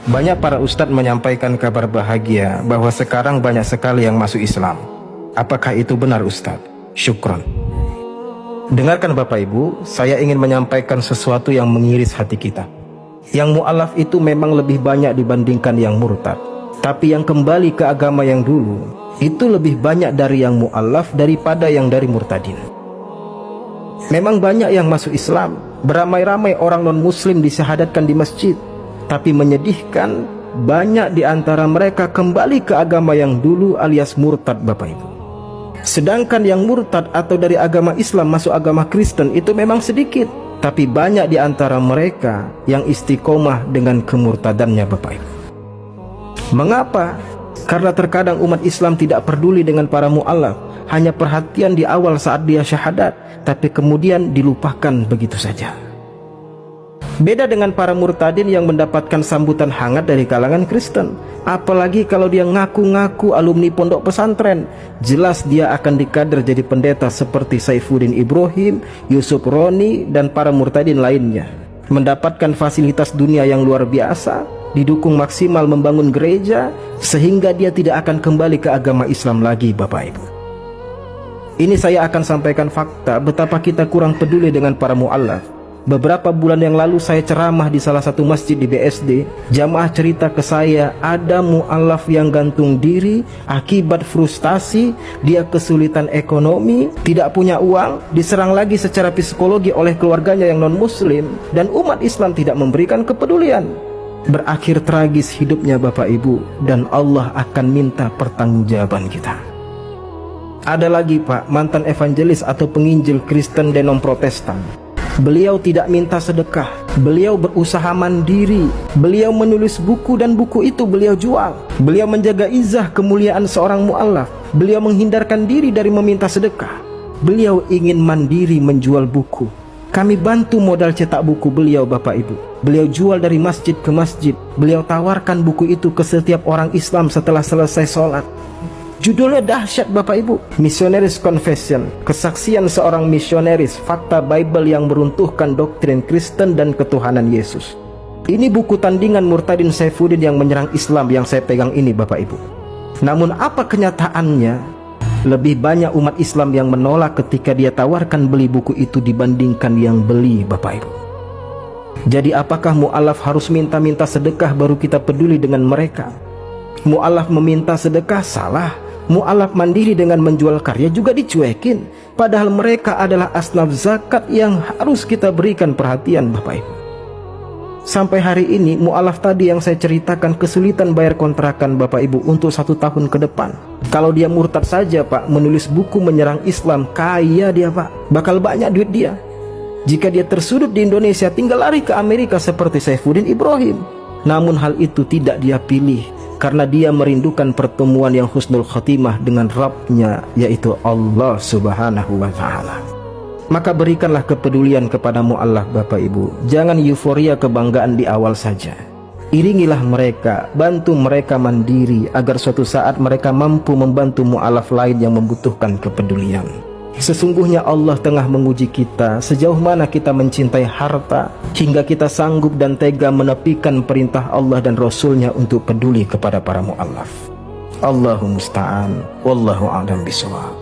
Banyak para ustadz menyampaikan kabar bahagia bahwa sekarang banyak sekali yang masuk Islam. Apakah itu benar ustadz? Syukron. Dengarkan Bapak Ibu, saya ingin menyampaikan sesuatu yang mengiris hati kita. Yang mu'alaf itu memang lebih banyak dibandingkan yang murtad. Tapi yang kembali ke agama yang dulu, itu lebih banyak dari yang mu'alaf daripada yang dari murtadin. Memang banyak yang masuk Islam, beramai-ramai orang non-muslim disyahadatkan di masjid. Tapi menyedihkan, banyak di antara mereka kembali ke agama yang dulu alias murtad Bapak Ibu. Sedangkan yang murtad atau dari agama Islam masuk agama Kristen itu memang sedikit. Tapi banyak di antara mereka yang istiqomah dengan kemurtadannya Bapak Ibu. Mengapa? Karena terkadang umat Islam tidak peduli dengan para mu'alaf. Hanya perhatian di awal saat dia syahadat, tapi kemudian dilupakan begitu saja. Beda dengan para murtadin yang mendapatkan sambutan hangat dari kalangan Kristen. Apalagi kalau dia ngaku-ngaku alumni pondok pesantren, jelas dia akan dikader jadi pendeta seperti Saifuddin Ibrahim, Yusuf Roni, dan para murtadin lainnya. Mendapatkan fasilitas dunia yang luar biasa, didukung maksimal membangun gereja, sehingga dia tidak akan kembali ke agama Islam lagi Bapak Ibu. Ini saya akan sampaikan fakta betapa kita kurang peduli dengan para mu'alaf. Beberapa bulan yang lalu saya ceramah di salah satu masjid di BSD. Jamaah cerita ke saya, ada mu'alaf yang gantung diri akibat frustasi, dia kesulitan ekonomi, tidak punya uang, diserang lagi secara psikologi oleh keluarganya yang non-muslim, dan umat Islam tidak memberikan kepedulian. Berakhir tragis hidupnya Bapak Ibu, dan Allah akan minta pertanggungjawaban kita. Ada lagi Pak, mantan evangelis atau penginjil Kristen denom Protestan. Beliau tidak minta sedekah, beliau berusaha mandiri, beliau menulis buku dan buku itu beliau jual. Beliau menjaga izah kemuliaan seorang mu'alaf, beliau menghindarkan diri dari meminta sedekah. Beliau ingin mandiri menjual buku. Kami bantu modal cetak buku beliau Bapak Ibu. Beliau jual dari masjid ke masjid. Beliau tawarkan buku itu ke setiap orang Islam setelah selesai sholat. Judulnya dahsyat Bapak Ibu, Missionaries Confession, kesaksian seorang misionaris, fakta Bible yang meruntuhkan doktrin Kristen dan ketuhanan Yesus. Ini buku tandingan murtadin Saifuddin yang menyerang Islam yang saya pegang ini Bapak Ibu. Namun apa kenyataannya? Lebih banyak umat Islam yang menolak ketika dia tawarkan beli buku itu dibandingkan yang beli Bapak Ibu. Jadi apakah mu'alaf harus minta-minta sedekah baru kita peduli dengan mereka? Mu'alaf meminta sedekah salah. Mu'alaf mandiri dengan menjual karya juga dicuekin. Padahal mereka adalah asnaf zakat yang harus kita berikan perhatian Bapak Ibu. Sampai hari ini mu'alaf tadi yang saya ceritakan kesulitan bayar kontrakan Bapak Ibu untuk 1 tahun ke depan. Kalau dia murtad saja Pak, menulis buku menyerang Islam, kaya dia Pak, bakal banyak duit dia. Jika dia tersudut di Indonesia, tinggal lari ke Amerika seperti Saifuddin Ibrahim. Namun hal itu tidak dia pilih, karena dia merindukan pertemuan yang husnul khotimah dengan Rabbnya, yaitu Allah Subhanahu wa Ta'ala. Maka berikanlah kepedulian kepada mu'alaf Bapak Ibu. Jangan euforia kebanggaan di awal saja. Iringilah mereka, bantu mereka mandiri, agar suatu saat mereka mampu membantu mu'alaf lain yang membutuhkan kepedulian. Sesungguhnya Allah tengah menguji kita, sejauh mana kita mencintai harta, hingga kita sanggup dan tega menepikan perintah Allah dan Rasulnya untuk peduli kepada para mu'alaf. Allahu musta'an, wallahu a'lam bishawab.